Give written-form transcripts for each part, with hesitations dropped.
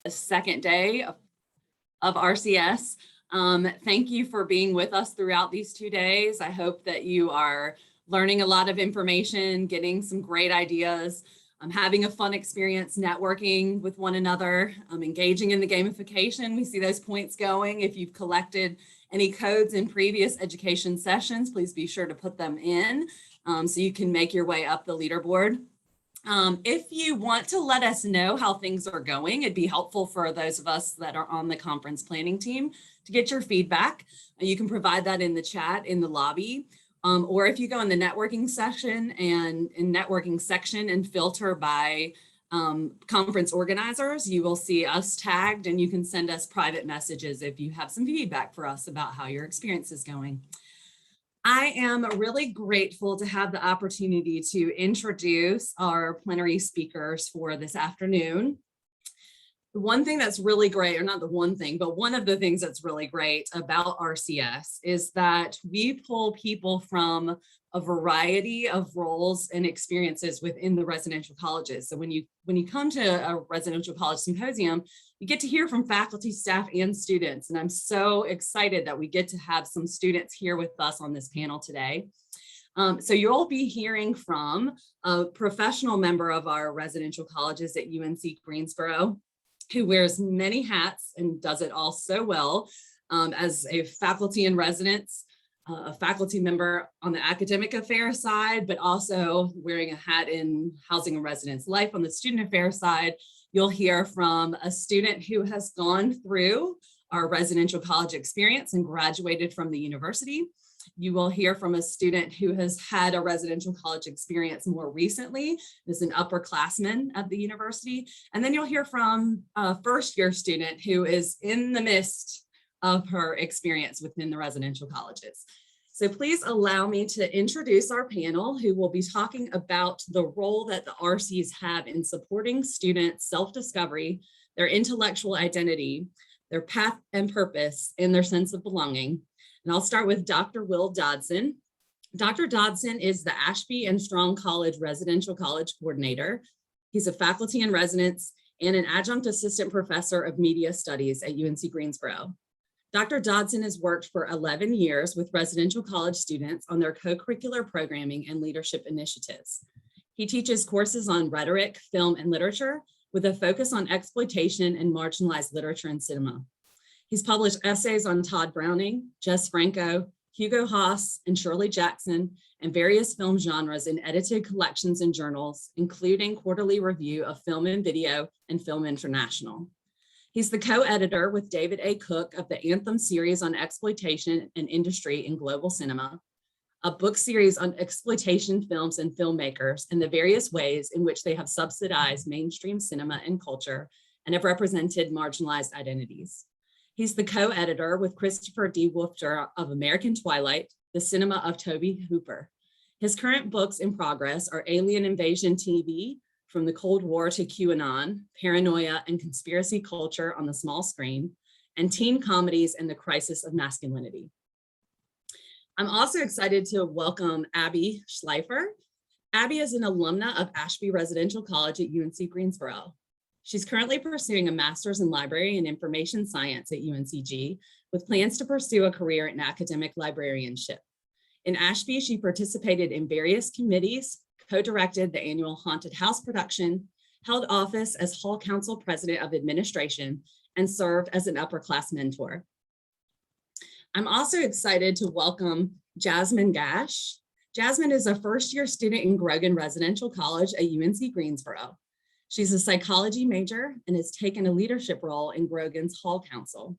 the second day of RCS. Thank you for being with us throughout these 2 days. I hope that you are learning a lot of information, getting some great ideas, having a fun experience networking with one another, engaging in the gamification. We see those points going. If you've collected any codes in previous education sessions, please be sure to put them in so you can make your way up the leaderboard. If you want to let us know how things are going, it'd be helpful for those of us that are on the conference planning team to get your feedback. You can provide that in the chat in the lobby, or if you go in the networking section and in networking section and filter by conference organizers, you will see us tagged, and you can send us private messages if you have some feedback for us about how your experience is going. I am really grateful to have the opportunity to introduce our plenary speakers for this afternoon. The one thing that's really great, or not the one thing, but one of the things that's really great about RCS is that we pull people from a variety of roles and experiences within the residential colleges. So when you come to a residential college symposium, you get to hear from faculty, staff, and students. And I'm so excited that we get to have some students here with us on this panel today. So you'll be hearing from a professional member of our residential colleges at UNC Greensboro, who wears many hats and does it all so well, as a faculty in residence, a faculty member on the academic affairs side, but also wearing a hat in housing and residence life on the student affairs side. You'll hear from a student who has gone through our residential college experience and graduated from the university. You will hear from a student who has had a residential college experience more recently, is an upperclassman at the university. And then you'll hear from a first-year student who is in the midst of her experience within the residential colleges. So please allow me to introduce our panel, who will be talking about the role that the RCs have in supporting students' self-discovery, their intellectual identity, their path and purpose, and their sense of belonging. And I'll start with Dr. Will Dodson. Dr. Dodson is the Ashby and Strong College Residential College Coordinator. He's a faculty in residence and an adjunct assistant professor of media studies at UNC Greensboro. Dr. Dodson has worked for 11 years with residential college students on their co-curricular programming and leadership initiatives. He teaches courses on rhetoric, film, and literature with a focus on exploitation and marginalized literature and cinema. He's published essays on Todd Browning, Jess Franco, Hugo Haas, and Shirley Jackson, and various film genres in edited collections and journals, including Quarterly Review of Film and Video and Film International. He's the co-editor with David A. Cook of the Anthem series on exploitation and industry in global cinema, a book series on exploitation films and filmmakers and the various ways in which they have subsidized mainstream cinema and culture and have represented marginalized identities. He's the co-editor with Christopher D. Woofter of American Twilight, The Cinema of Tobe Hooper. His current books in progress are Alien Invasion TV, From the Cold War to QAnon, Paranoia and Conspiracy Culture on the Small Screen, and Teen Comedies and the Crisis of Masculinity. I'm also excited to welcome Abby Schleifer. Abby is an alumna of Ashby Residential College at UNC Greensboro. She's currently pursuing a master's in library and information science at UNCG, with plans to pursue a career in academic librarianship. In Ashby, she participated in various committees, co-directed the annual Haunted House production, held office as Hall Council President of Administration, and served as an upper-class mentor. I'm also excited to welcome Jasmine Gash. Jasmine is a first-year student in Grogan Residential College at UNC Greensboro. She's a psychology major and has taken a leadership role in Grogan's Hall Council.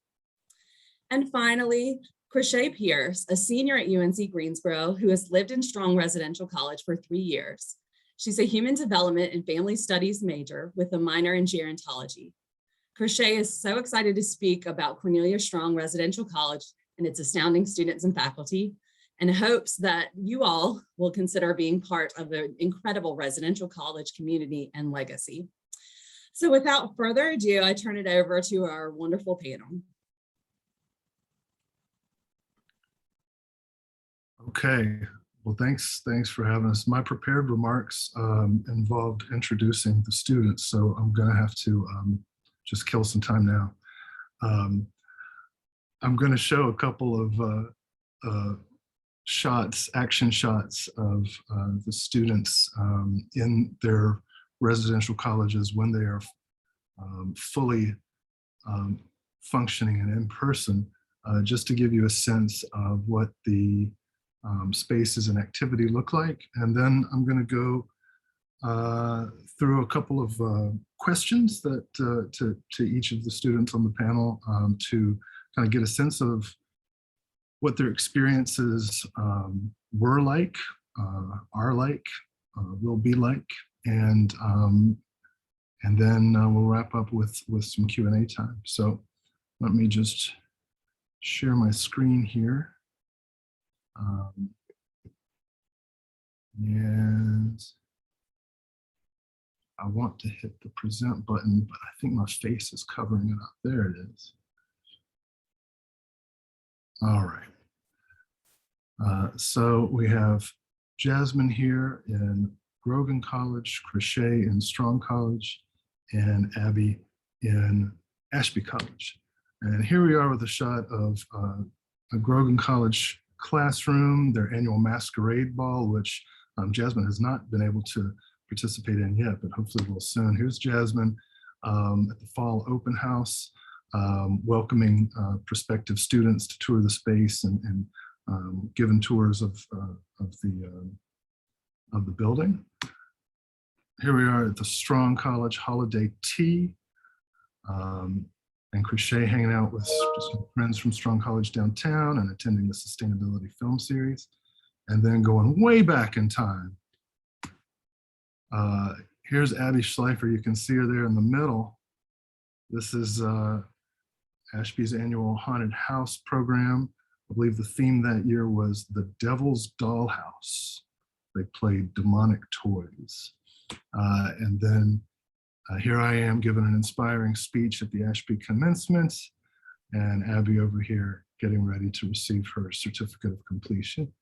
And finally, Chrishay Pearce, a senior at UNC Greensboro who has lived in Strong Residential College for 3 years. She's a human development and family studies major with a minor in gerontology. Chrishay is so excited to speak about Cornelia Strong Residential College and its astounding students and faculty, and hopes that you all will consider being part of the incredible residential college community and legacy. So without further ado, I turn it over to our wonderful panel. Okay, well, thanks for having us. My prepared remarks involved introducing the students, so I'm gonna have to just kill some time now. I'm going to show a couple of action shots of the students in their residential colleges when they are fully functioning and in person, just to give you a sense of what the spaces and activity look like. And then I'm going to go through a couple of questions that to each of the students on the panel to kind of get a sense of what their experiences were like, are like, will be like, and then we'll wrap up with some Q&A time. So let me just share my screen here. And I want to hit the present button, but I think my face is covering it up. There it is. All right. So we have Jasmine here in Grogan College, Chrishay in Strong College, and Abby in Ashby College. And here we are with a shot of a Grogan College classroom, their annual masquerade ball, which Jasmine has not been able to participate in yet, but hopefully will soon. Here's Jasmine at the fall open house, welcoming prospective students to tour the space and given tours of the building. Here we are at the Strong College holiday tea, and Chrishay hanging out with some friends from Strong College downtown and attending the sustainability film series, and then going way back in time. Here's Abby Schleifer. You can see her there in the middle. This is Ashby's annual haunted house program. I believe the theme that year was the Devil's Dollhouse. They played demonic toys. And then here I am giving an inspiring speech at the Ashby commencement, and Abby over here getting ready to receive her certificate of completion.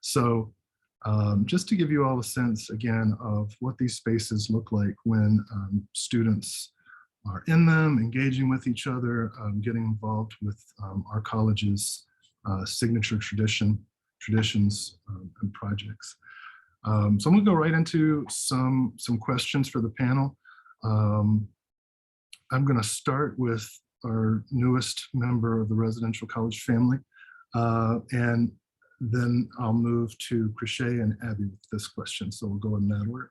So just to give you all a sense again of what these spaces look like when students are in them, engaging with each other, getting involved with our college's signature traditions and projects. So I'm gonna go right into some questions for the panel. I'm gonna start with our newest member of the residential college family, and then I'll move to Chrishay and Abby with this question. So we'll go in that order.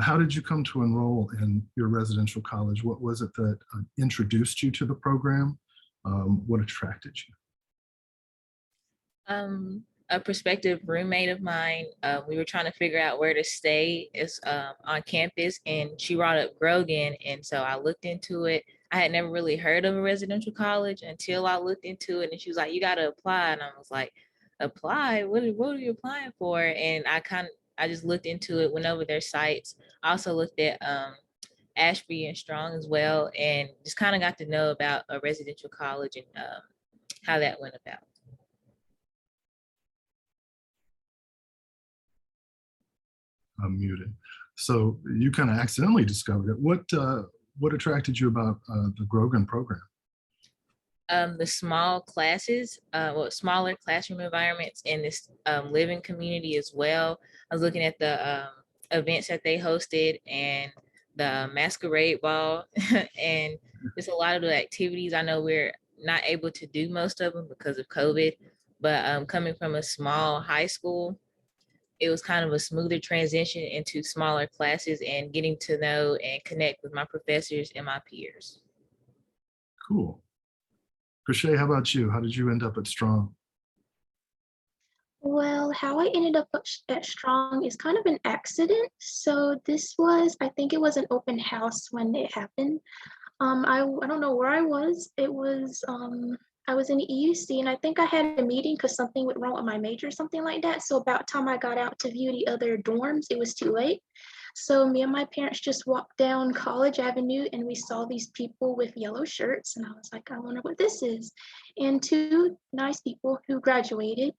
How did you come to enroll in your residential college? What was it that introduced you to the program? What attracted you? A prospective roommate of mine, we were trying to figure out where to stay on campus, and she brought up Grogan, and so I looked into it. I had never really heard of a residential college until I looked into it, and she was like, "You got to apply," and I was like, "Apply? What are you applying for?" And I just looked into it, went over their sites. I also looked at Ashby and Strong as well, and just kind of got to know about a residential college and how that went about. I'm muted. So you kind of accidentally discovered it. What attracted you about the Grogan program? The small classes, smaller classroom environments, and this living community as well. I was looking at the events that they hosted and the masquerade ball and just a lot of the activities. I know we're not able to do most of them because of COVID, but coming from a small high school, it was kind of a smoother transition into smaller classes and getting to know and connect with my professors and my peers. Cool. Chrishay, how about you? How did you end up at Strong? Well, how I ended up at Strong is kind of an accident. So this was, I think it was an open house when it happened. I don't know where I was. It was, I was in EUC, and I think I had a meeting because something went wrong with my major or something like that. So about time I got out to view the other dorms, it was too late. So me and my parents just walked down College Avenue, and we saw these people with yellow shirts, and I was like, I wonder what this is. And two nice people who graduated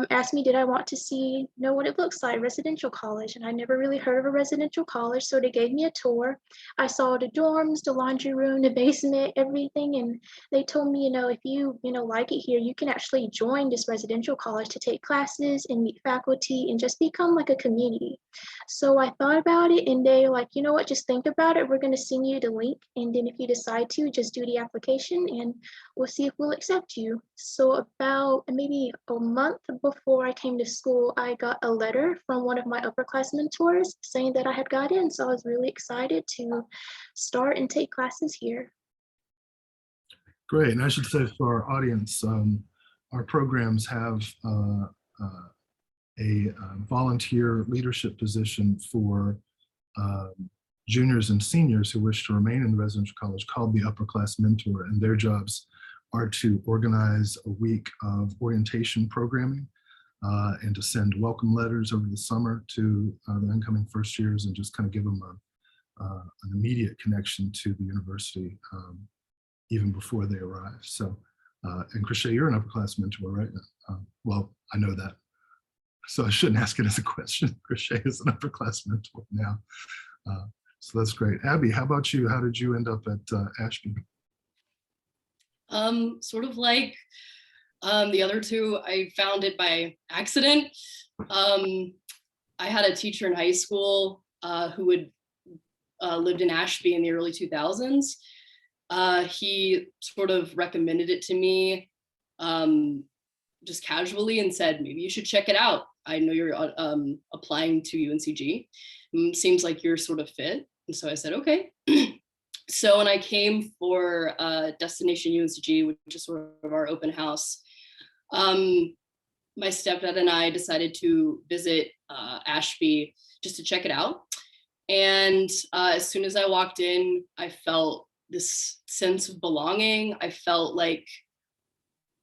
asked me, did I want to know what it looks like, residential college? And I never really heard of a residential college, so they gave me a tour. I saw the dorms, the laundry room, the basement, everything, and they told me, if you, like it here, you can actually join this residential college to take classes and meet faculty and just become like a community. So I thought about it, and they were like, you know what, just think about it. We're going to send you the link, and then if you decide to, just do the application, and we'll see if we'll accept you. So about maybe a month before I came to school, I got a letter from one of my Upperclass mentors saying that I had got in. So I was really excited to start and take classes here. Great, and I should say for our audience, our programs have a volunteer leadership position for juniors and seniors who wish to remain in the residential college called the Upperclass Mentor, and their jobs are to organize a week of orientation programming and to send welcome letters over the summer to the incoming first years and just kind of give them an immediate connection to the university even before they arrive. So, and Chrishay, you're an Upperclass mentor, right? Well, I know that, so I shouldn't ask it as a question. Chrishay is an Upperclass mentor now. So that's great. Abby, how about you? How did you end up at Ashby? Sort of like the other two, I found it by accident. I had a teacher in high school who had lived in Ashby in the early 2000s. He sort of recommended it to me just casually and said, maybe you should check it out. I know you're applying to UNCG. Seems like you're sort of fit. And so I said, okay. So when I came for Destination UNCG, which is sort of our open house, my stepdad and I decided to visit Ashby just to check it out. And as soon as I walked in, I felt this sense of belonging. I felt like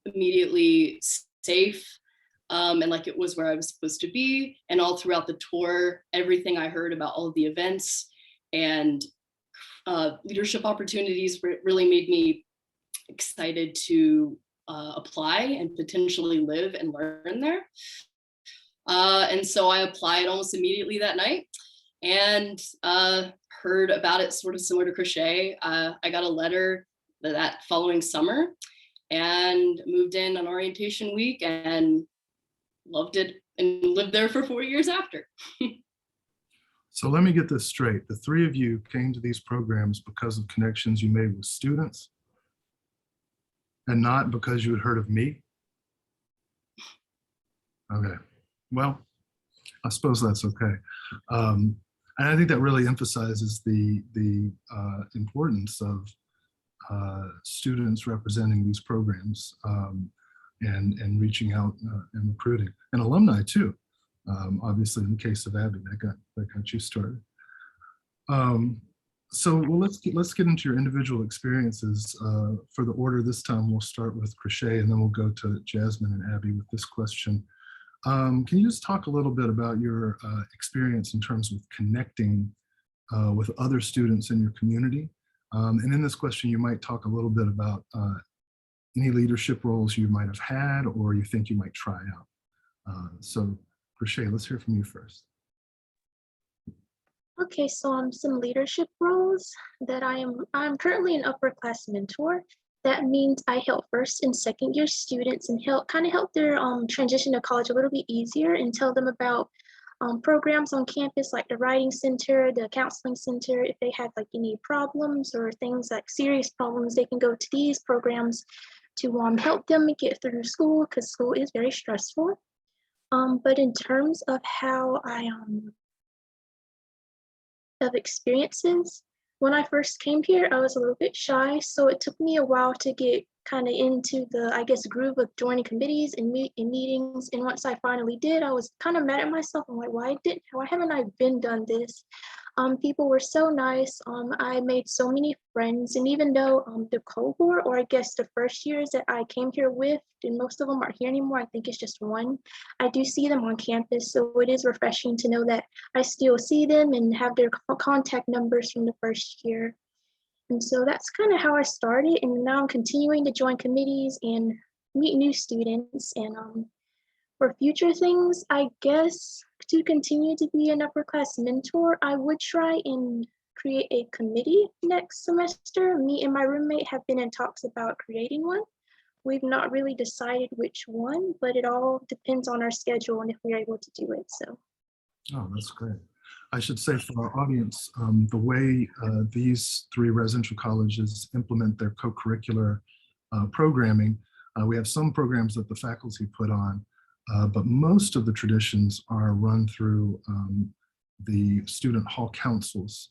immediately safe and like it was where I was supposed to be. And all throughout the tour, everything I heard about all of the events and leadership opportunities really made me excited to apply and potentially live and learn there. And so I applied almost immediately that night and heard about it sort of similar to Chrishay. I got a letter that following summer and moved in on orientation week and loved it and lived there for 4 years after. So let me get this straight. The three of you came to these programs because of connections you made with students and not because you had heard of me? Okay, well, I suppose that's okay. And I think that really emphasizes the importance of students representing these programs and reaching out and recruiting, and alumni too. Obviously, in the case of Abby, that got you started. So well, let's get into your individual experiences. For the order this time, we'll start with Chrishay, and then we'll go to Jasmine and Abby with this question. Can you just talk a little bit about your experience in terms of connecting with other students in your community? And in this question, you might talk a little bit about any leadership roles you might have had or you think you might try out. So Chrishay, let's hear from you first. Okay, so some leadership roles that I'm currently an Upperclass mentor. That means I help first and second year students and help their transition to college a little bit easier and tell them about programs on campus like the writing center, the counseling center. If they have like any problems or things like serious problems, they can go to these programs to help them get through school, because school is very stressful. But in terms of how of experiences, when I first came here, I was a little bit shy, so it took me a while to get kind of into the, I guess, groove of joining committees and meetings. And once I finally did, I was kind of mad at myself. I'm like, why haven't I been done this? People were so nice. I made so many friends, and even though the cohort, or I guess the first years that I came here with, and most of them aren't here anymore, I think it's just one, I do see them on campus, so it is refreshing to know that I still see them and have their contact numbers from the first year. And so that's kind of how I started, and now I'm continuing to join committees and meet new students. And For future things, I guess to continue to be an upper class mentor, I would try and create a committee next semester. Me and my roommate have been in talks about creating one. We've not really decided which one, but it all depends on our schedule and if we're able to do it. So. Oh, that's great. I should say for our audience, the way these three residential colleges implement their co-curricular programming, we have some programs that the faculty put on, but most of the traditions are run through the student hall councils,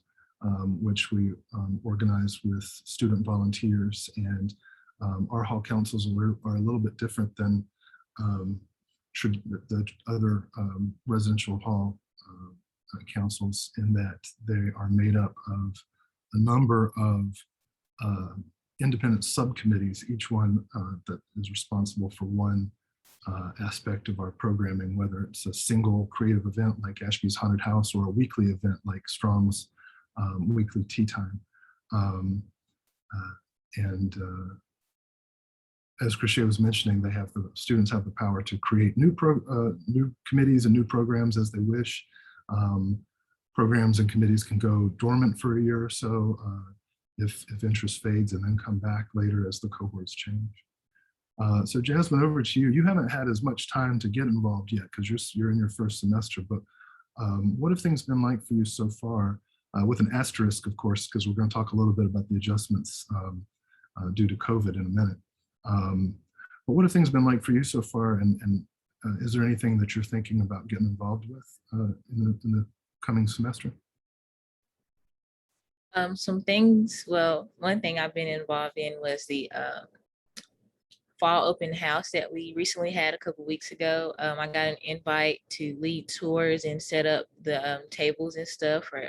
which we organize with student volunteers. And our hall councils are a little bit different than the other residential hall councils, in that they are made up of a number of independent subcommittees, each one that is responsible for one aspect of our programming, whether it's a single creative event like Ashby's Haunted House or a weekly event like Strong's weekly tea time. As Chrishay was mentioning, the students have the power to create new committees and new programs as they wish. Programs and committees can go dormant for a year or so if interest fades, and then come back later as the cohorts change. So Jasmine, over to you. You haven't had as much time to get involved yet because you're in your first semester, but what have things been like for you so far? With an asterisk, of course, because we're going to talk a little bit about the adjustments due to COVID in a minute. But what have things been like for you so far? And is there anything that you're thinking about getting involved with in the coming semester? Some things, well, one thing I've been involved in was the fall open house that we recently had a couple weeks ago. I got an invite to lead tours and set up the tables and stuff for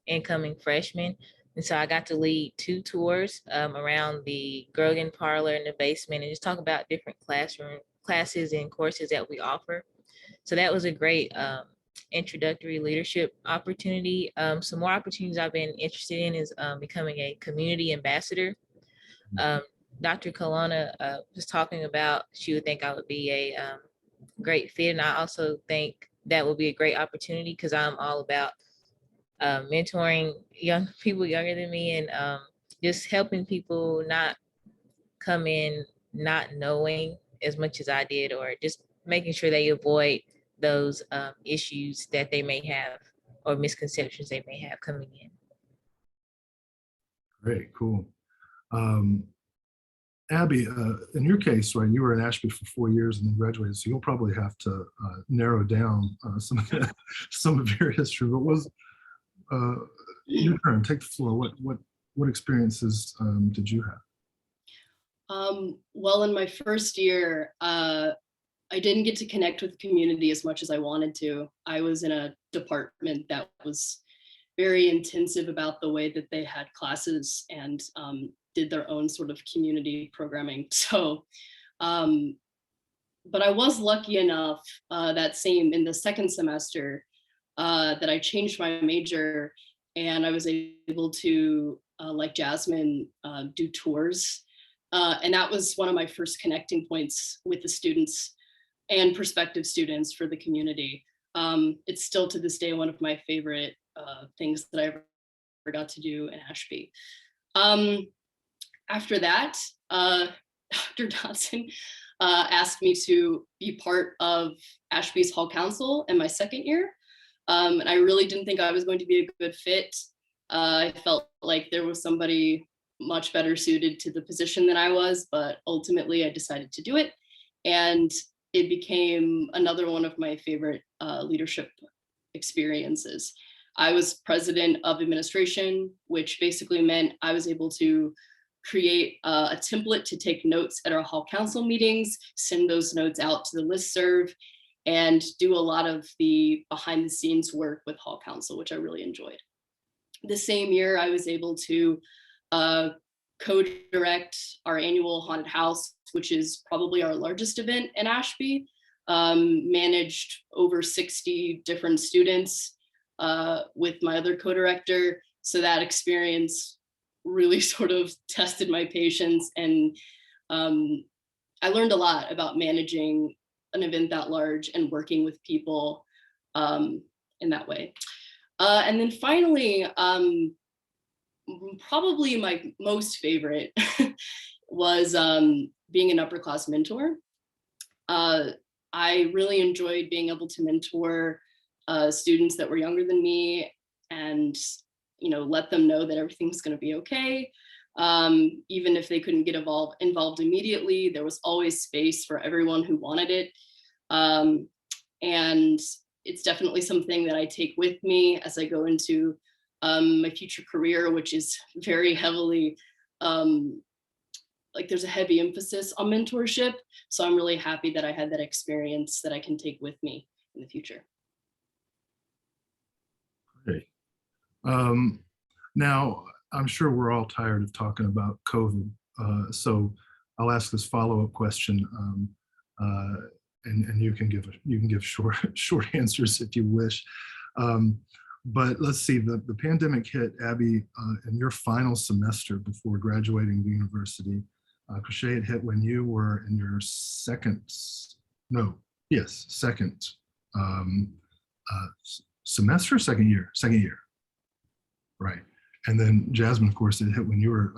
incoming freshmen. And so I got to lead 2 tours around the Grogan parlor in the basement and just talk about different classes and courses that we offer. So that was a great introductory leadership opportunity. Some more opportunities I've been interested in is becoming a community ambassador. Dr. Kalana was talking about, she would think I would be a great fit. And I also think that would be a great opportunity because I'm all about mentoring young people younger than me and just helping people not come in not knowing as much as I did, or just making sure they avoid those issues that they may have or misconceptions they may have coming in. Great, cool. Abby, in your case, right, you were in Ashby for 4 years and then graduated, so you'll probably have to narrow down some of your history. But was your turn? Take the floor. What experiences did you have? Well, in my first year, I didn't get to connect with the community as much as I wanted to. I was in a department that was very intensive about the way that they had classes and did their own sort of community programming. So, but I was lucky enough in the second semester that I changed my major and I was able to, like Jasmine, do tours. And that was one of my first connecting points with the students and prospective students for the community. It's still to this day one of my favorite things that I ever got to do in Ashby. After that, Dr. Dodson asked me to be part of Ashby's Hall Council in my second year. And I really didn't think I was going to be a good fit. I felt like there was somebody much better suited to the position than I was, but ultimately I decided to do it. And it became another one of my favorite leadership experiences. I was president of administration, which basically meant I was able to create a template to take notes at our hall council meetings, send those notes out to the listserv, and do a lot of the behind the scenes work with hall council, which I really enjoyed. The same year, I was able to co-direct our annual haunted house, which is probably our largest event in Ashby, managed over 60 different students with my other co-director. So that experience really sort of tested my patience, and I learned a lot about managing an event that large and working with people in that way. And then finally, probably my most favorite was being an Upperclass mentor. I really enjoyed being able to mentor students that were younger than me and, you know, let them know that everything's going to be okay. Even if they couldn't get involved immediately, there was always space for everyone who wanted it. And it's definitely something that I take with me as I go into my future career, which is very heavily, like there's a heavy emphasis on mentorship. So I'm really happy that I had that experience that I can take with me in the future. Great. Now, I'm sure we're all tired of talking about COVID. So I'll ask this follow-up question, and you can give short answers if you wish. But let's see, the pandemic hit, Abby, in your final semester before graduating the university. Chrishay, it hit when you were in your second semester, second year, right? And then Jasmine, of course, it hit when you were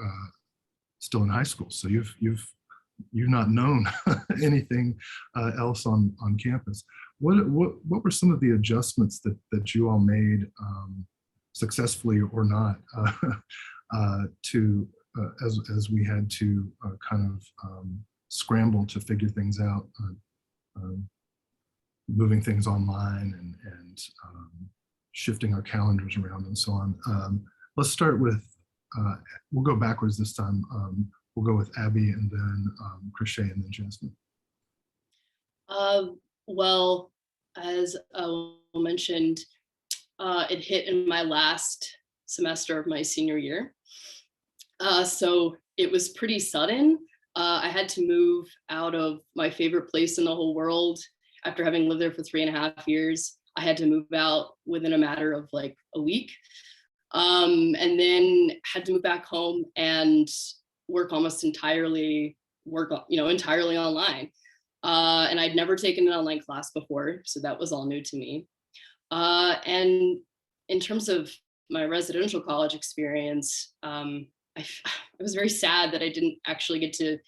still in high school. So you've not known anything else on campus. What were some of the adjustments that you all made, successfully or not, to as we had to kind of scramble to figure things out, moving things online and shifting our calendars around and so on. Let's start with, we'll go backwards this time. We'll go with Abby and then Chrishay and then Jasmine. Well, as mentioned, it hit in my last semester of my senior year. So it was pretty sudden. I had to move out of my favorite place in the whole world. After having lived there for 3.5 years, I had to move out within a matter of like a week. And then had to move back home and work almost entirely online. And I'd never taken an online class before, so that was all new to me. And in terms of my residential college experience, I was very sad that I didn't actually get to,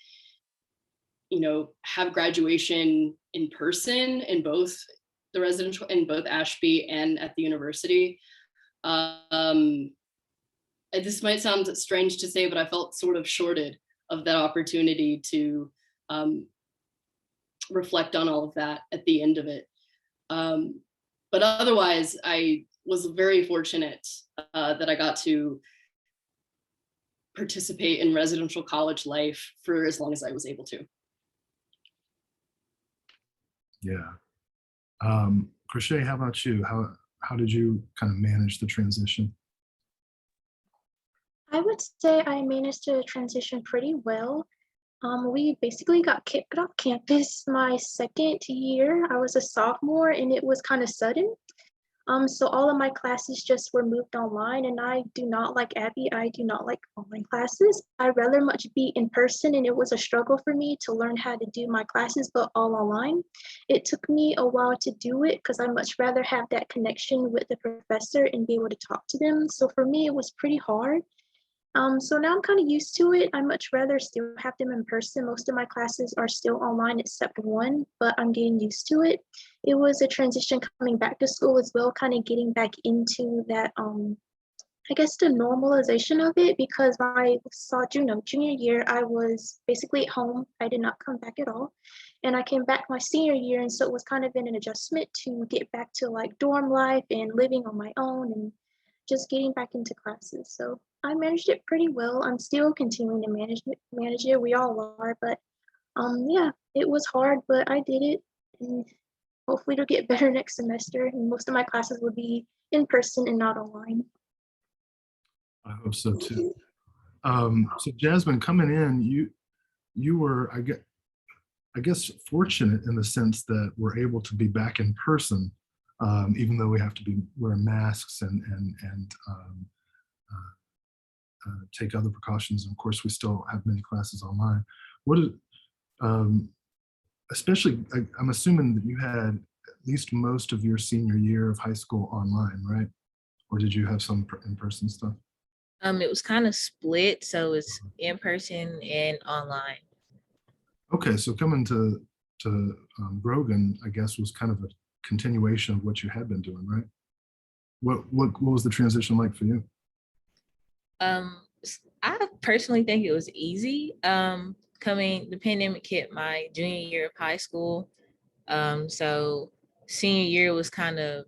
have graduation in person in both the residential, in both Ashby and at the university. This might sound strange to say, but I felt sort of shorted of that opportunity to reflect on all of that at the end of it. But otherwise, I was very fortunate that I got to participate in residential college life for as long as I was able to. Yeah. Chrishay, how about you? How did you kind of manage the transition? I would say I managed to transition pretty well. We basically got kicked off campus my second year. I was a sophomore and it was kind of sudden. So all of my classes just were moved online, and I do not like Abby. I do not like online classes. I'd rather much be in person, and it was a struggle for me to learn how to do my classes, but all online. It took me a while to do it because I much rather have that connection with the professor and be able to talk to them. So for me, it was pretty hard. So now I'm kind of used to it. I much rather still have them in person. Most of my classes are still online except one, but I'm getting used to it. It was a transition coming back to school as well, kind of getting back into that, I guess the normalization of it, because my junior year, I was basically at home. I did not come back at all. And I came back my senior year, and so it was kind of an adjustment to get back to like dorm life and living on my own and just getting back into classes. So I managed it pretty well. I'm still continuing to manage it. We all are, but yeah, it was hard, but I did it, and hopefully it'll get better next semester. And most of my classes will be in person and not online. I hope so too. So Jasmine, coming in, you were, I guess, fortunate in the sense that we're able to be back in person, even though we have to be wearing masks and take other precautions. And of course, we still have many classes online. especially, I'm assuming that you had at least most of your senior year of high school online, right? Or did you have some in-person stuff? It was kind of split, so it's in person and online. Okay, so coming to Grogan, I guess, was kind of a continuation of what you had been doing, right? What was the transition like for you? I personally think it was easy. The pandemic hit my junior year of high school. So senior year was kind of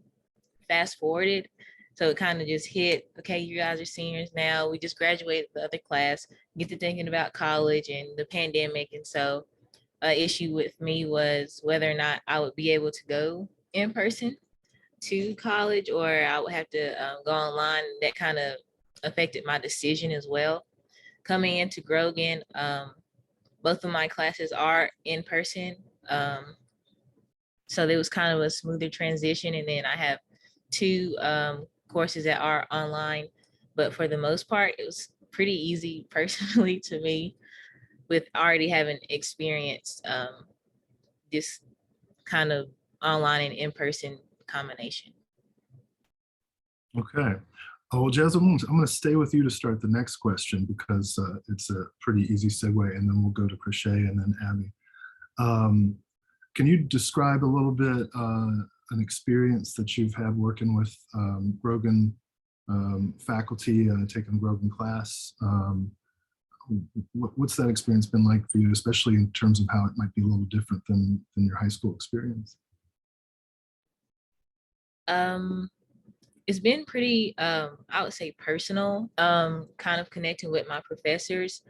fast forwarded. So it kind of just hit, okay, you guys are seniors now. We just graduated the other class, get to thinking about college and the pandemic. And so an issue with me was whether or not I would be able to go in person to college or I would have to go online. That kind of affected my decision as well. Coming into Grogan, both of my classes are in person. So there was kind of a smoother transition. And then I have two courses that are online. But for the most part, it was pretty easy personally to me with already having experienced this kind of online and in-person combination. Okay. Oh, well, Jasmine, I'm going to stay with you to start the next question because it's a pretty easy segue, and then we'll go to Chrishay and then Abby. Can you describe a little bit an experience that you've had working with Grogan faculty, taking Grogan class? What's that experience been like for you, especially in terms of how it might be a little different than your high school experience? It's been pretty, I would say personal, kind of connecting with my professors.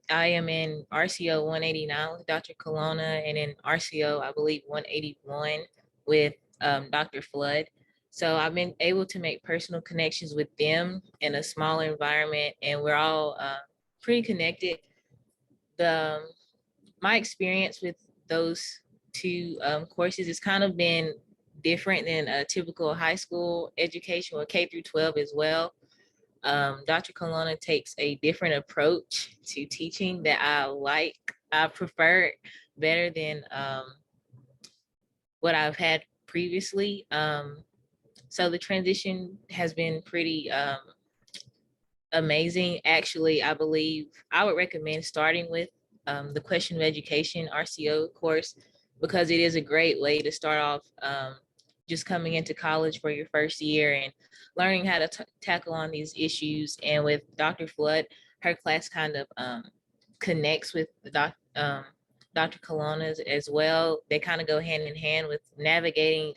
I am in RCO 189 with Dr. Colonna and in RCO, I believe 181 with Dr. Flood. So I've been able to make personal connections with them in a smaller environment, and we're all pretty connected. My experience with those two courses has kind of been different than a typical high school education or K through 12 as well. Dr. Colonna takes a different approach to teaching that I prefer better than what I've had previously. So the transition has been pretty amazing. Actually, I believe I would recommend starting with the Question of Education RCO course because it is a great way to start off just coming into college for your first year and learning how to tackle on these issues. And with Dr. Flood, her class kind of connects with Dr. Colonna's as well. They kind of go hand in hand with navigating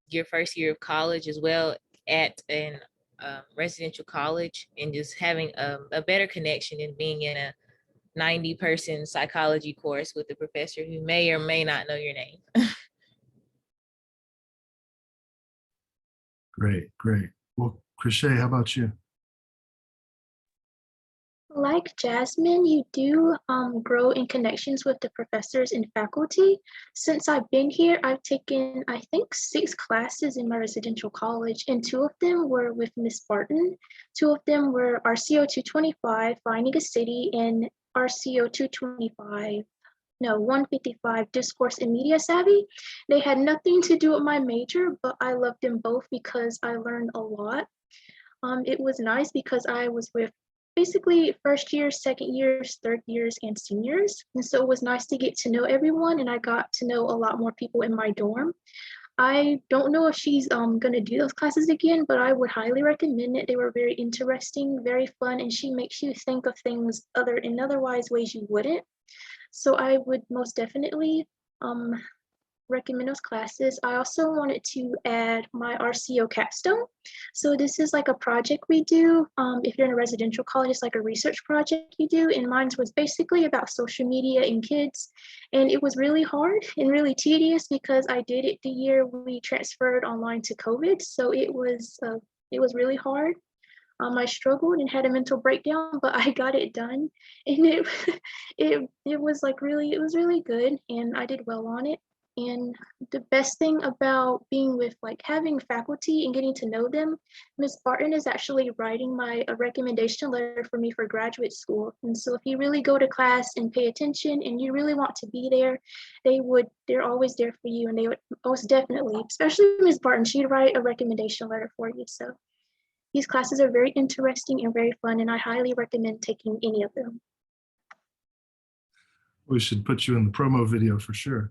your first year of college as well at an residential college and just having a better connection and being in a 90-person psychology course with a professor who may or may not know your name. Great, great. Well, Chrishay, how about you? Like Jasmine, you do grow in connections with the professors and faculty. Since I've been here, I've taken, I think, 6 classes in my residential college, and 2 of them were with Miss Barton. 2 of them were RCO 225, Finding a City, and RCO 155, Discourse and Media Savvy. They had nothing to do with my major, but I loved them both because I learned a lot. It was nice because I was with basically first years, second years, third years, and seniors. And so it was nice to get to know everyone, and I got to know a lot more people in my dorm. I don't know if she's gonna do those classes again, but I would highly recommend it. They were very interesting, very fun, and she makes you think of things in otherwise ways you wouldn't. So I would most definitely recommend those classes. I also wanted to add my Rco Capstone. So this is like a project we do. If you're in a residential college, it's like a research project you do. And mine was basically about social media and kids. And it was really hard and really tedious because I did it the year we transferred online to COVID. So it was really hard. I struggled and had a mental breakdown, but I got it done, and it was really good, and I did well on it. And the best thing about being with like having faculty and getting to know them, Ms. Barton is actually writing a recommendation letter for me for graduate school. And so if you really go to class and pay attention and you really want to be there, they're always there for you. And they would most definitely, especially Ms. Barton, she'd write a recommendation letter for you. So these classes are very interesting and very fun, and I highly recommend taking any of them. We should put you in the promo video for sure.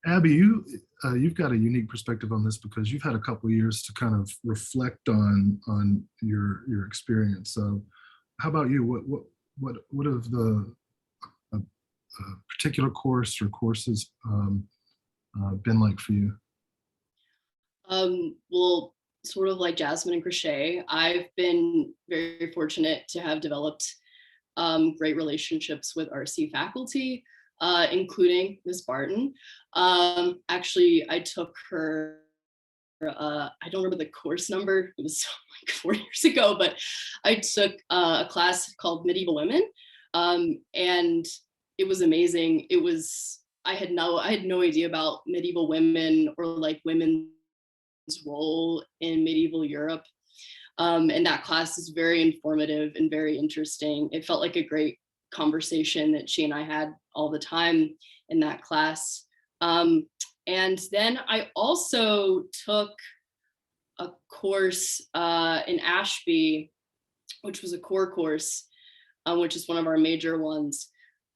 Abby, you've got a unique perspective on this because you've had a couple of years to kind of reflect on your experience. So, how about you? What have the particular course or courses been like for you? Well, sort of like Jasmine and Chrishay, I've been very fortunate to have developed great relationships with RC faculty, including Ms. Barton. Actually, I took her, I don't remember the course number, it was like 4 years ago, but I took a class called Medieval Women, and it was amazing. I had no idea about medieval women or like women's role in medieval Europe. And that class is very informative and very interesting. It felt like a great conversation that she and I had all the time in that class. And then I also took a course in Ashby, which was a core course, which is one of our major ones.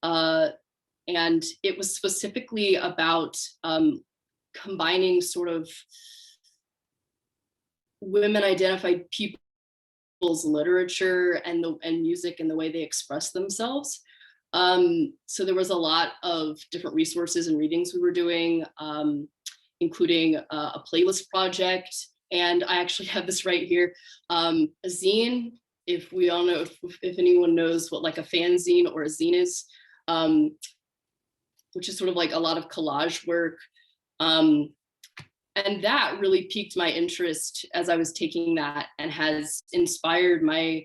And it was specifically about combining sort of women identified people's literature and music and the way they express themselves. So there was a lot of different resources and readings we were doing, including a playlist project. And I actually have this right here, a zine. If we all know, if anyone knows what like a fanzine or a zine is, which is sort of like a lot of collage work. And that really piqued my interest as I was taking that and has inspired my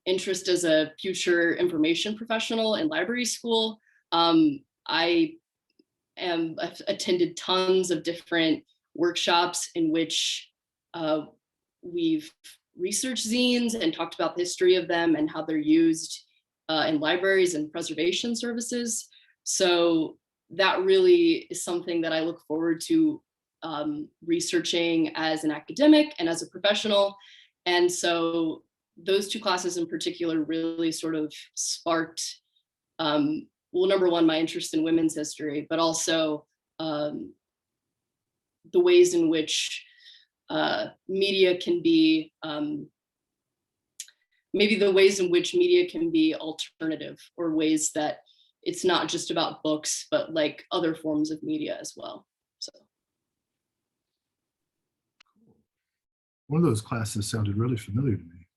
interest as a future information professional in library school. I've attended tons of different workshops in which we've researched zines and talked about the history of them and how they're used in libraries and preservation services. So that really is something that I look forward to researching as an academic and as a professional. And so those two classes in particular really sort of sparked, well, number one, my interest in women's history, but also the ways in which media can be, maybe the ways in which media can be alternative, or ways that it's not just about books, but like other forms of media as well. So. One of those classes sounded really familiar to me.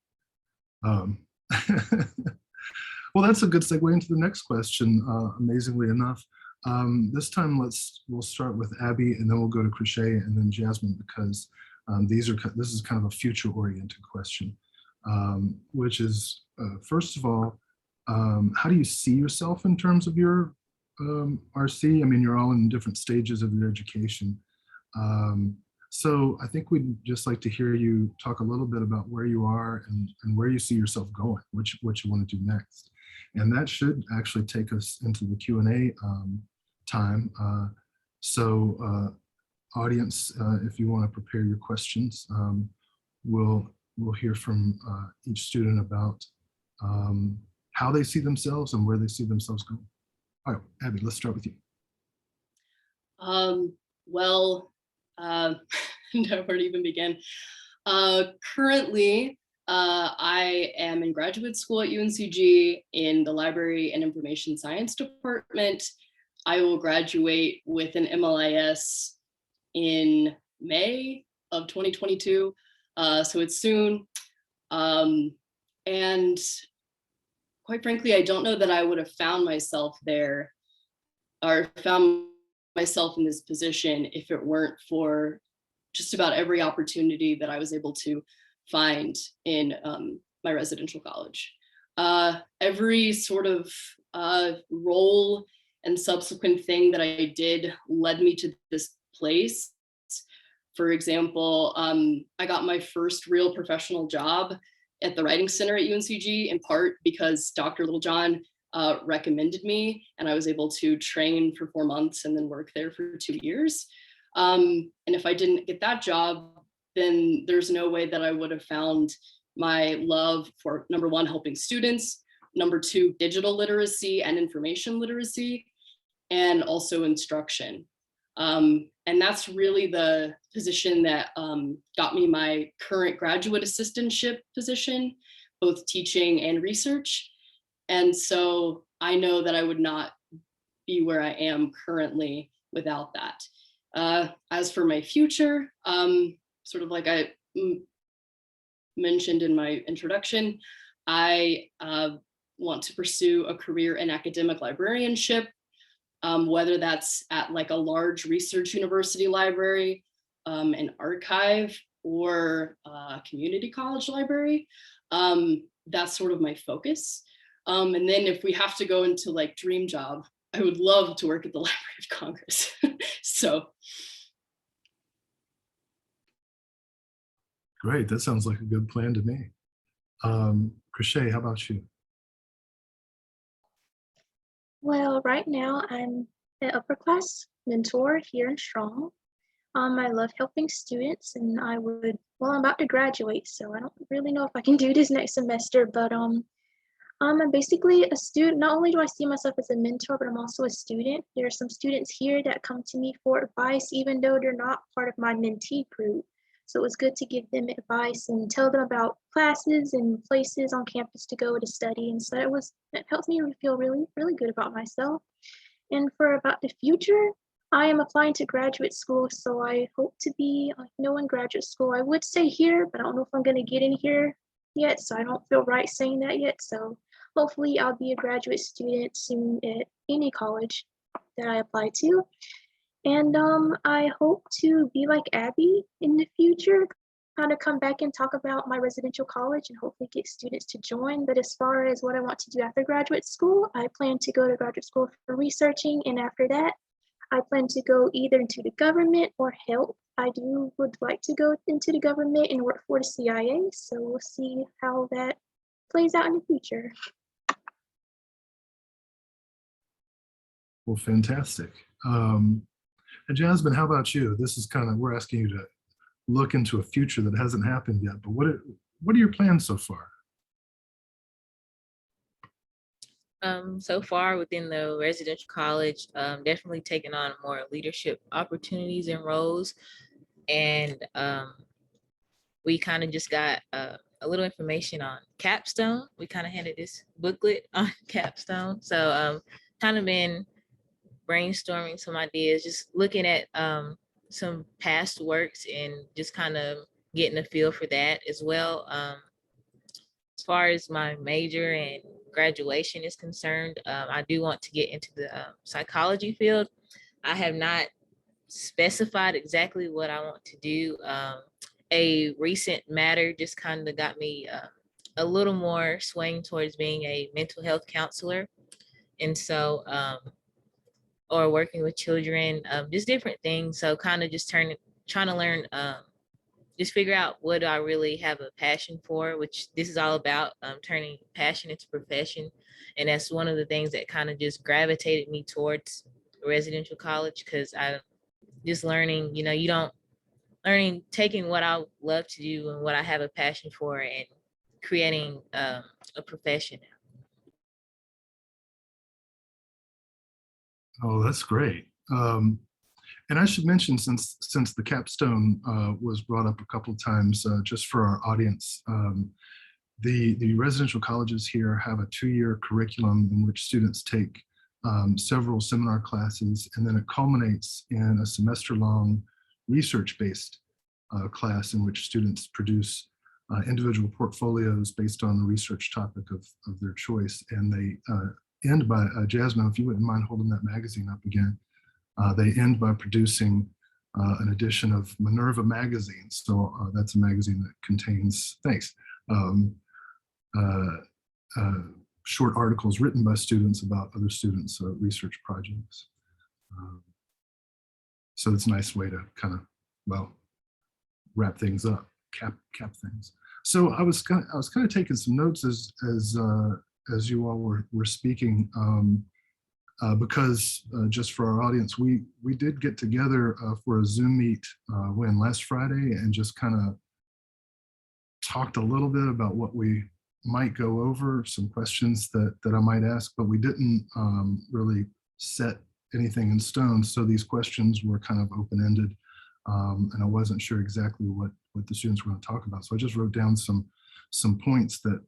Well, that's a good segue into the next question, amazingly enough. This time we'll start with Abby, and then we'll go to Chrishay and then Jasmine, because this is kind of a future-oriented question, which is, first of all, how do you see yourself in terms of your RC? I mean, you're all in different stages of your education. So I think we'd just like to hear you talk a little bit about where you are and where you see yourself going, what you want to do next. And that should actually take us into the Q&A time. So audience, if you want to prepare your questions, we'll hear from each student about how they see themselves and where they see themselves going. All right, Abby, let's start with you. Well, know where to even begin. Currently, I am in graduate school at UNCG in the Library and Information Science Department. I will graduate with an MLIS in May of 2022, so it's soon. And quite frankly, I don't know that I would have found myself there or found myself in this position if it weren't for just about every opportunity that I was able to find in my residential college. Every sort of role and subsequent thing that I did led me to this place. For example, I got my first real professional job at the Writing Center at UNCG, in part because Dr. Littlejohn recommended me, and I was able to train for 4 months and then work there for 2 years. And if I didn't get that job, then there's no way that I would have found my love for, number one, helping students, number two, digital literacy and information literacy, and also instruction. And that's really the position that got me my current graduate assistantship position, both teaching and research. And so I know that I would not be where I am currently without that. As for my future, sort of like I mentioned in my introduction, I want to pursue a career in academic librarianship, whether that's at like a large research university library, an archive, or a community college library. That's sort of my focus. And then if we have to go into like dream job, I would love to work at the Library of Congress. So. Great, that sounds like a good plan to me. Chrishay, how about you? Well, right now I'm an Upperclass mentor here in Strong. I love helping students, and well, I'm about to graduate, so I don't really know if I can do this next semester, but I'm basically a student. Not only do I see myself as a mentor, but I'm also a student. There are some students here that come to me for advice, even though they're not part of my mentee group. So it was good to give them advice and tell them about classes and places on campus to go to study. And so it helps me feel really, really good about myself. And for about the future, I am applying to graduate school. So I hope to be in graduate school. I would stay here, but I don't know if I'm going to get in here yet. So I don't feel right saying that yet. So hopefully I'll be a graduate student soon at any college that I apply to. And I hope to be like Abby in the future, kind of come back and talk about my residential college and hopefully get students to join. But as far as what I want to do after graduate school, I plan to go to graduate school for researching. And after that, I plan to go either into the government or health. I would like to go into the government and work for the CIA. So we'll see how that plays out in the future. Well, fantastic. And Jasmine, how about you? This is we're asking you to look into a future that hasn't happened yet, but what are your plans so far? So far within the residential college, definitely taking on more leadership opportunities and roles. And we kind of just got a little information on Capstone. We kind of handed this booklet on Capstone. So kind of been brainstorming some ideas, just looking at some past works and just kind of getting a feel for that as well. As far as my major and graduation is concerned, I do want to get into the psychology field. I have not specified exactly what I want to do. A recent matter just kind of got me a little more swaying towards being a mental health counselor. And so, or working with children, just different things. So kind of just trying to learn, just figure out what I really have a passion for, which this is all about, turning passion into profession. And that's one of the things that kind of just gravitated me towards residential college, because I just learning, taking what I love to do and what I have a passion for and creating a profession. Oh, that's great. And I should mention, since the capstone was brought up a couple of times, just for our audience, the residential colleges here have a 2-year curriculum in which students take several seminar classes, and then it culminates in a semester-long research-based class in which students produce individual portfolios based on the research topic of their choice. And they end by, Jasmine, if you wouldn't mind holding that magazine up again, they end by producing an edition of Minerva Magazines. So that's a magazine that contains, thanks, short articles written by students about other students' research projects. So it's a nice way to kind of, well, wrap things up, cap things. So I was kind of taking some notes as you all were speaking, because just for our audience, we did get together for a Zoom meet last Friday, and just kind of talked a little bit about what we might go over, some questions that I might ask, but we didn't really set anything in stone. So these questions were kind of open-ended, and I wasn't sure exactly what the students were going to talk about. So I just wrote down some points that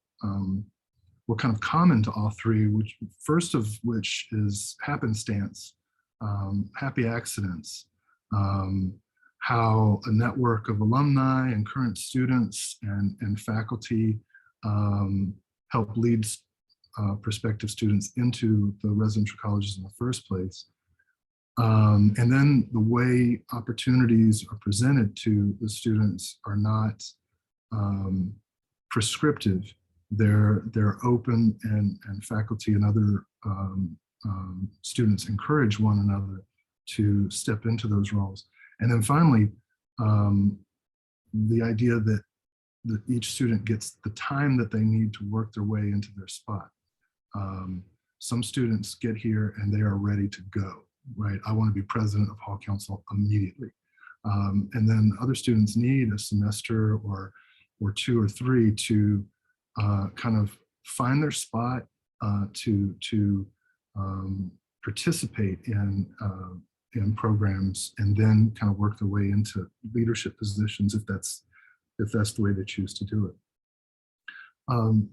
were kind of common to all three, which first of which is happenstance, happy accidents, how a network of alumni and current students and faculty help lead prospective students into the residential colleges in the first place. And then the way opportunities are presented to the students are not prescriptive. They're open, and faculty and other students encourage one another to step into those roles. And then finally, the idea that each student gets the time that they need to work their way into their spot. Some students get here and they are ready to go, right? I want to be president of Hall Council immediately. And then other students need a semester or 2 or 3 to kind of find their spot, to participate in programs, and then kind of work their way into leadership positions if that's the way they choose to do it.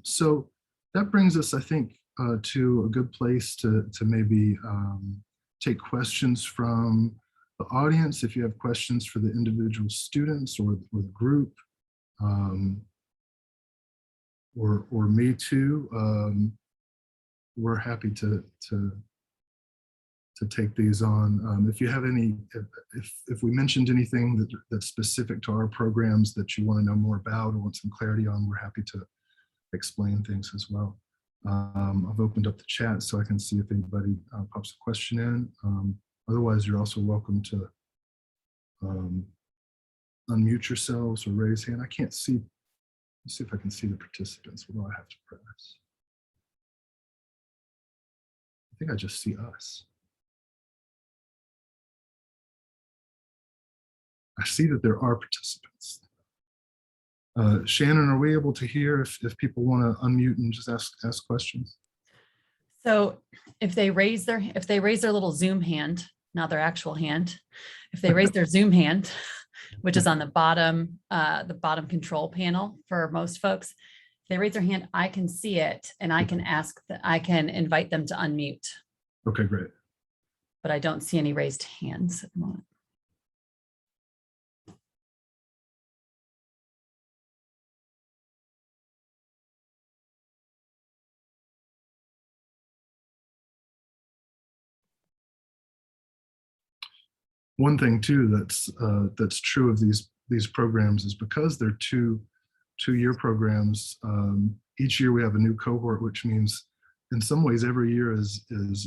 So that brings us, I think, to a good place to maybe take questions from the audience. If you have questions for the individual students or the group, or me too, we're happy to take these on. If you have any, if we mentioned anything that's specific to our programs that you want to know more about or want some clarity on, we're happy to explain things as well. I've opened up the chat so I can see if anybody pops a question in. Otherwise, you're also welcome to unmute yourselves or raise hand. I can't see. Let's see if I can see the participants. What do I have to press? I think I just see us. I see that there are participants. Shannon, are we able to hear if people want to unmute and just ask questions? So if they raise their little Zoom hand, not their actual hand, if they raise their Zoom hand, which is on the bottom control panel for most folks, if they raise their hand, I can see it and I can I can invite them to unmute. Okay, great. But I don't see any raised hands at the moment. One thing too that's true of these programs is because they're two-year programs. Each year we have a new cohort, which means in some ways every year is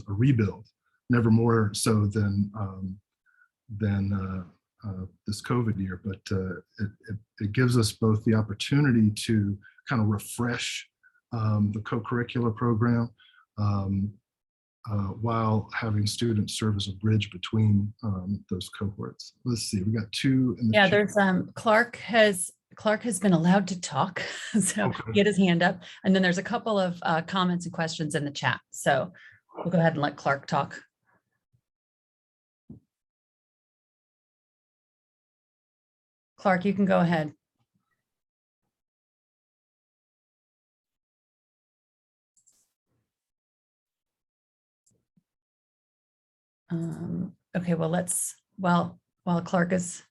a rebuild. Never more so than this COVID year, but it gives us both the opportunity to kind of refresh the co-curricular program, while having students serve as a bridge between those cohorts. Let's see, we got 2 in the Yeah, chat. there's Clark has been allowed to talk, so Okay. he had his hand up. And then there's a couple of comments and questions in the chat. So we'll go ahead and let Clark talk. Clark, you can go ahead. Okay, well, while Clark is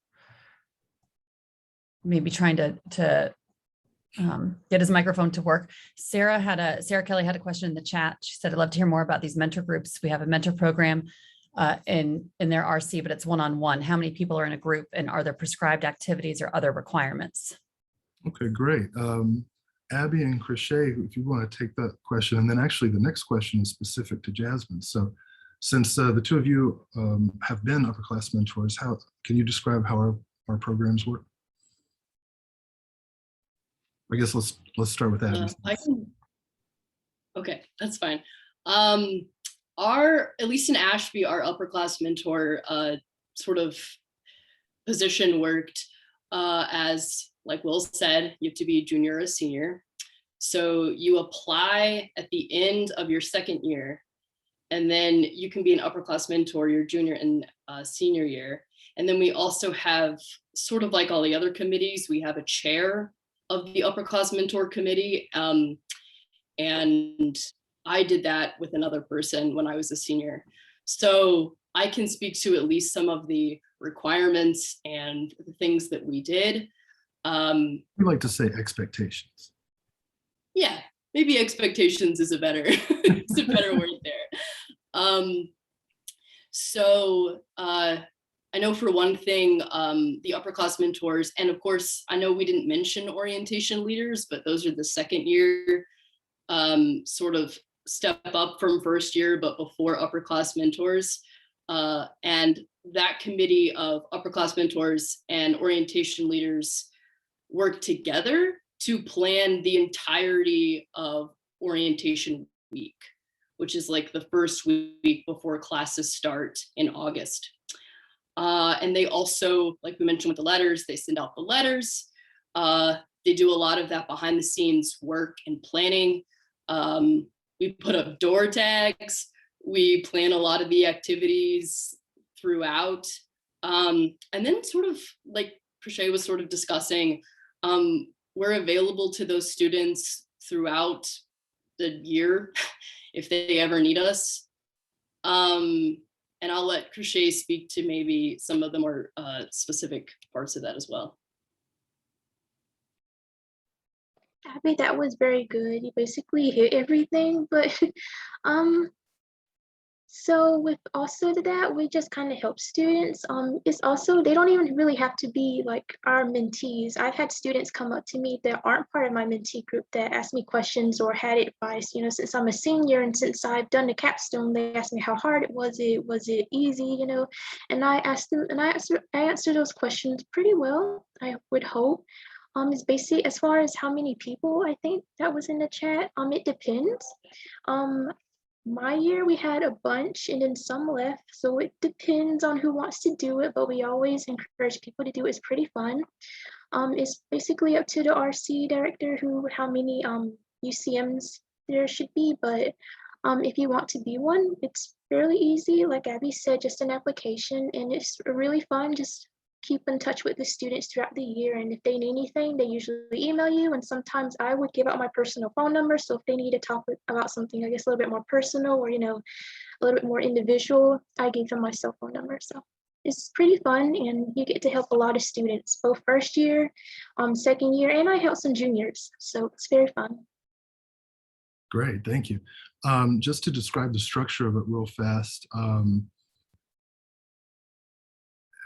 maybe trying to get his microphone to work, Sarah Kelly had a question in the chat. She said, I'd love to hear more about these mentor groups. We have a mentor program in their RC, but it's one-on-one. How many people are in a group, and are there prescribed activities or other requirements? Okay, great. Abby and Chrishay, if you want to take that question, and then actually the next question is specific to Jasmine. So since the two of you have been Upperclass mentors, how can you describe how our programs work? I guess let's start with Abby. Okay, that's fine. At least in Ashby, our Upperclass mentor sort of position worked as, like Will said, you have to be a junior or a senior. So you apply at the end of your second year, and then you can be an Upperclass mentor your junior and senior year. And then we also have, sort of like all the other committees, we have a chair of the Upperclass mentor committee. And I did that with another person when I was a senior. So I can speak to at least some of the requirements and the things that we did. We like to say expectations. Yeah, maybe expectations is a better, is a better word there. So I know for one thing, the Upperclass mentors, and of course, I know we didn't mention orientation leaders, but those are the second year sort of step up from first year, but before Upperclass mentors. And that committee of Upperclass mentors and orientation leaders work together to plan the entirety of orientation week, which is like the first week before classes start in August. And they also, like we mentioned with the letters, they send out the letters. They do a lot of that behind the scenes work and planning. We put up door tags. We plan a lot of the activities throughout. And then sort of like Chrishay was sort of discussing, we're available to those students throughout the year if they ever need us. And I'll let Chrishay speak to maybe some of the more specific parts of that as well. Abby, that was very good. You basically hit everything, but so with also to that, we just kind of help students. It's also, they don't even really have to be like our mentees. I've had students come up to me that aren't part of my mentee group that ask me questions or had advice. You know, since I'm a senior and since I've done the capstone, they asked me how hard it was. Was it easy? You know, and I asked them, and I answer those questions pretty well, I would hope. It's basic as far as how many people, I think that was in the chat. It depends. My year we had a bunch and then some left, so it depends on who wants to do it, but we always encourage people to do it. It's pretty fun. It's basically up to the RC director how many UCMs there should be, but if you want to be one, it's fairly easy. Like Abby said, just an application, and it's really fun. Just keep in touch with the students throughout the year, and if they need anything, they usually email you, and sometimes I would give out my personal phone number, so if they need to talk about something, I guess a little bit more personal or, you know, a little bit more individual, I gave them my cell phone number. So it's pretty fun, and you get to help a lot of students, both first year, second year, and I help some juniors, so it's very fun. Great, thank you. Just to describe the structure of it real fast,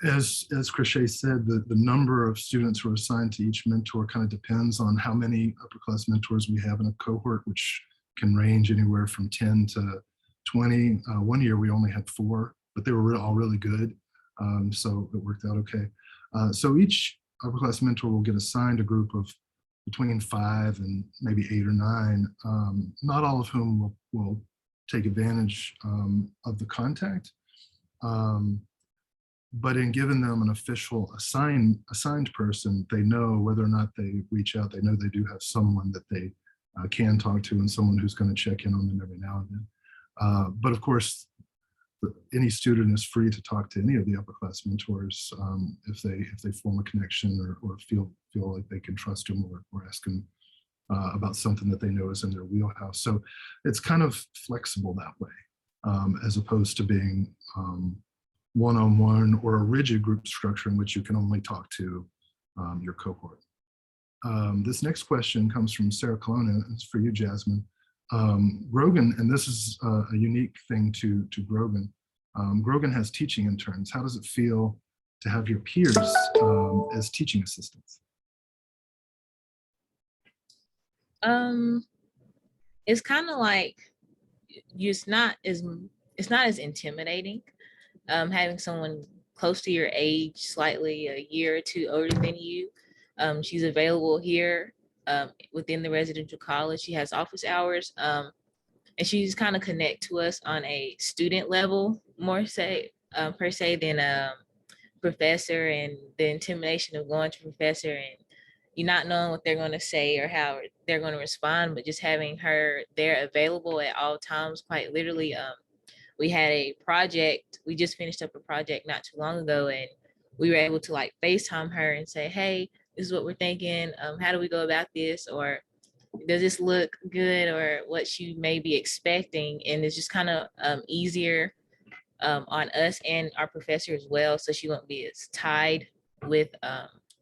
as Chrishay said, the number of students who are assigned to each mentor kind of depends on how many Upperclass mentors we have in a cohort, which can range anywhere from 10 to 20. One year we only had 4, but they were all really good, so it worked out okay. So each Upperclass mentor will get assigned a group of between 5 and maybe 8 or 9, not all of whom will take advantage of the contact. But in giving them an official assigned person, they know whether or not they reach out, they know they do have someone that they can talk to and someone who's going to check in on them every now and then. But of course, any student is free to talk to any of the Upperclass mentors if they form a connection or feel like they can trust them or ask them about something that they know is in their wheelhouse. So it's kind of flexible that way, as opposed to being one-on-one or a rigid group structure in which you can only talk to your cohort. This next question comes from Sarah Colonna. It's for you, Jasmine. Grogan, and this is a unique thing to Grogan. Grogan has teaching interns. How does it feel to have your peers as teaching assistants? It's kind of like it's not as intimidating. Having someone close to your age, slightly a year or two older than you. She's available here within the residential college. She has office hours, and she's kind of connect to us on a student level more per se than professor, and the intimidation of going to professor and you not knowing what they're going to say or how they're going to respond, but just having her there available at all times, quite literally. We had a project, we just finished up a project not too long ago, and we were able to like FaceTime her and say, hey, this is what we're thinking. How do we go about this? Or does this look good? Or what you may be expecting? And it's just kind of easier on us and our professor as well, so she won't be as tied with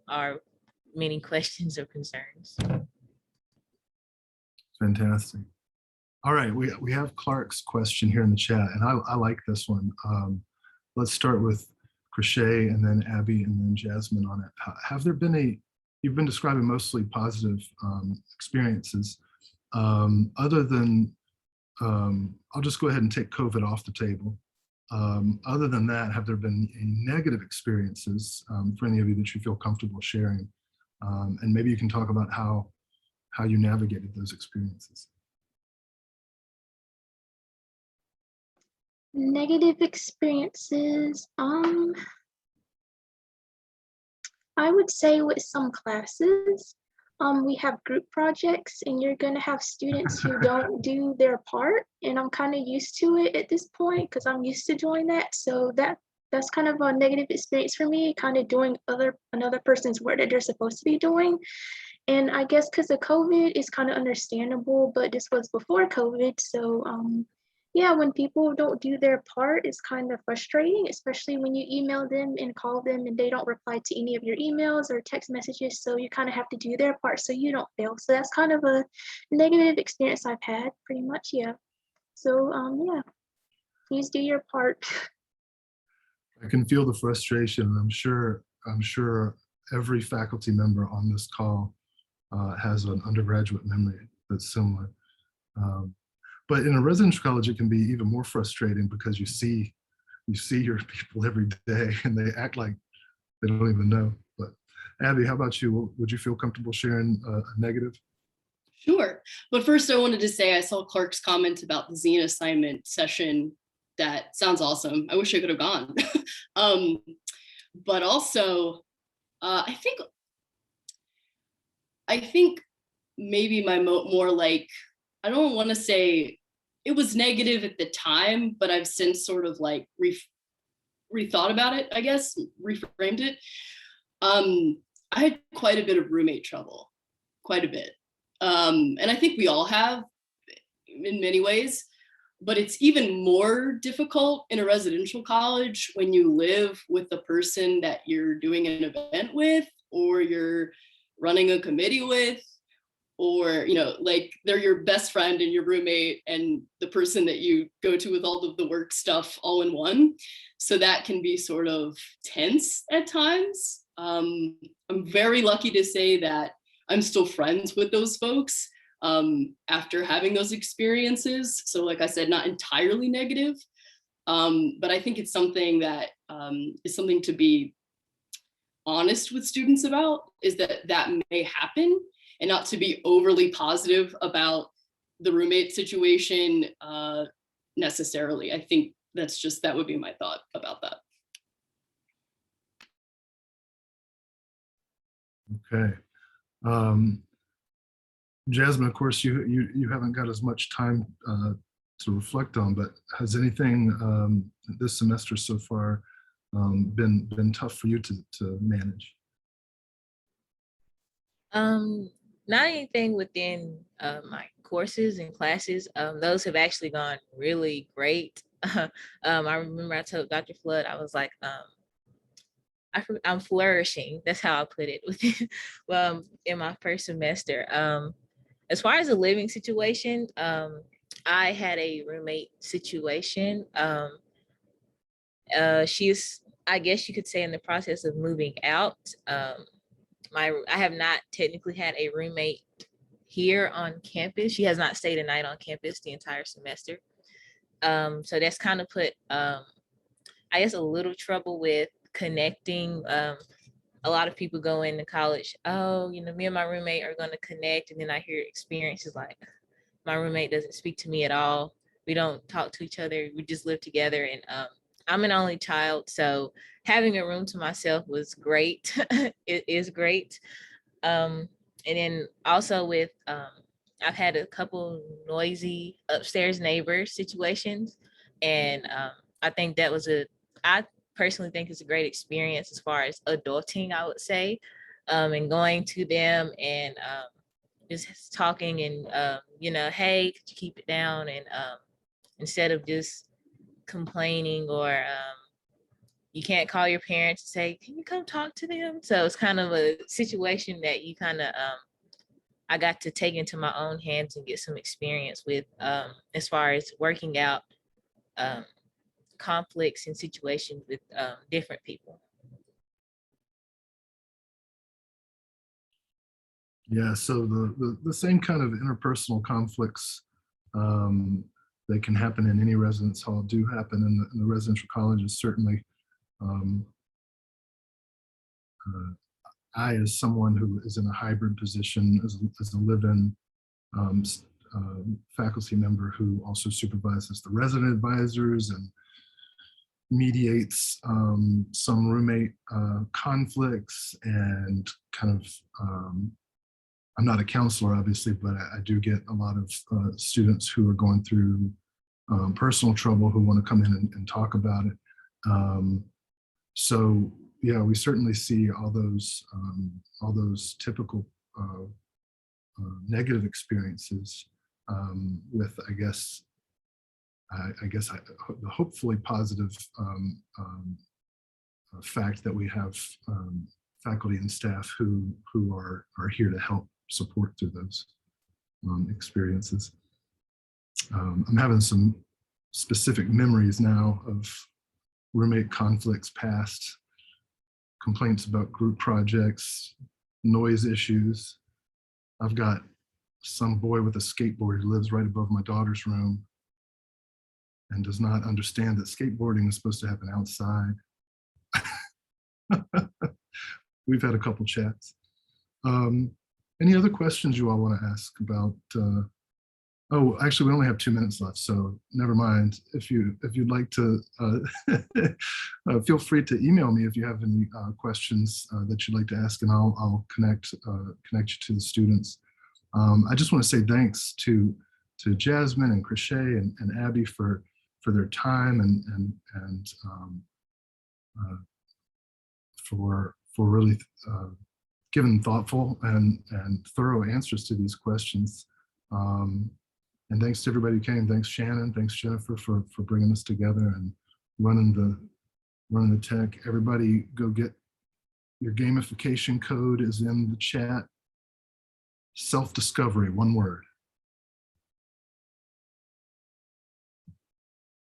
our many questions or concerns. Fantastic. All right, we have Clark's question here in the chat, and I like this one. Let's start with Chrishay and then Abby and then Jasmine on it. Have there been you've been describing mostly positive experiences, other than, I'll just go ahead and take COVID off the table. Other than that, have there been any negative experiences for any of you that you feel comfortable sharing? And maybe you can talk about how you navigated those experiences. Negative experiences. I would say with some classes, we have group projects and you're going to have students who don't do their part. And I'm kind of used to it at this point because I'm used to doing that. So that's kind of a negative experience for me, kind of doing another person's work that they're supposed to be doing. And I guess because of COVID, it's kind of understandable, but this was before COVID. So yeah, when people don't do their part, it's kind of frustrating, especially when you email them and call them and they don't reply to any of your emails or text messages. So you kind of have to do their part so you don't fail. So that's kind of a negative experience I've had, pretty much, yeah. So yeah, please do your part. I can feel the frustration. I'm sure every faculty member on this call has an undergraduate memory that's similar. But in a residential college, it can be even more frustrating because you see your people every day and they act like they don't even know. But Abby, how about you? Would you feel comfortable sharing a negative? Sure. But first I wanted to say I saw Clark's comment about the zine assignment session. That sounds awesome. I wish I could have gone. But also, I think maybe my more like, I don't want to say it was negative at the time, but I've since sort of like rethought about it, I guess, reframed it. I had quite a bit of roommate trouble, quite a bit. And I think we all have in many ways, but it's even more difficult in a residential college when you live with the person that you're doing an event with, or you're running a committee with, or, you know, like they're your best friend and your roommate and the person that you go to with all of the work stuff all in one. So that can be sort of tense at times. I'm very lucky to say that I'm still friends with those folks after having those experiences. So like I said, not entirely negative, but I think it's something that is something to be honest with students about, is that may happen, and not to be overly positive about the roommate situation necessarily. I think that would be my thought about that. Okay. Jasmine, of course, you haven't got as much time to reflect on, but has anything this semester so far been tough for you to manage? Not anything within my courses and classes. Those have actually gone really great. I remember I told Dr. Flood, I was like, I'm flourishing. That's how I put it within, in my first semester. As far as a living situation, I had a roommate situation. She's, I guess you could say, in the process of moving out. I have not technically had a roommate here on campus. She has not stayed a night on campus the entire semester. So that's kind of put, I guess, a little trouble with connecting. A lot of people go into college, oh, you know, me and my roommate are going to connect. And then I hear experiences like, my roommate doesn't speak to me at all. We don't talk to each other. We just live together. And I'm an only child. So having a room to myself was great. It is great. And then also with, I've had a couple noisy upstairs neighbor situations. And I think that was I personally think it's a great experience as far as adulting, I would say, and going to them and just talking and, you know, hey, could you keep it down? And instead of just complaining or you can't call your parents and say, can you come talk to them? So it's kind of a situation that you kind of, I got to take into my own hands and get some experience with as far as working out conflicts and situations with different people. Yeah, so the same kind of interpersonal conflicts that can happen in any residence hall do happen in the residential colleges. Certainly, I, as someone who is in a hybrid position as a live-in faculty member who also supervises the resident advisors and mediates some roommate conflicts and kind of, I'm not a counselor, obviously, but I do get a lot of students who are going through personal trouble who want to come in and talk about it. So yeah, we certainly see all those typical negative experiences with, I guess, the hopefully positive fact that we have faculty and staff who are here to help support through those experiences. I'm having some specific memories now of roommate conflicts past, complaints about group projects, noise issues. I've got some boy with a skateboard who lives right above my daughter's room and does not understand that skateboarding is supposed to happen outside. We've had a couple chats. Any other questions you all want to ask about? Oh, actually, we only have 2 minutes left, so never mind. If you'd like to, feel free to email me if you have any questions that you'd like to ask, and I'll connect you to the students. I just want to say thanks to Jasmine and Chrishay and Abby for their time and for really giving thoughtful and thorough answers to these questions. And thanks to everybody who came. Thanks, Shannon. Thanks, Jennifer, for bringing us together and running the tech. Everybody go get your gamification code is in the chat. Self-discovery, one word.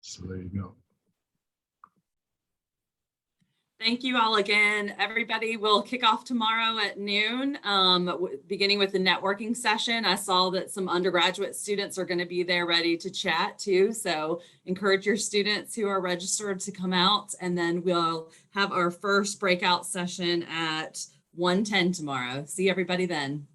So there you go. Thank you all again. Everybody will kick off tomorrow at noon, beginning with the networking session. I saw that some undergraduate students are going to be there ready to chat too. So encourage your students who are registered to come out, and then we'll have our first breakout session at 1:10 tomorrow. See everybody then.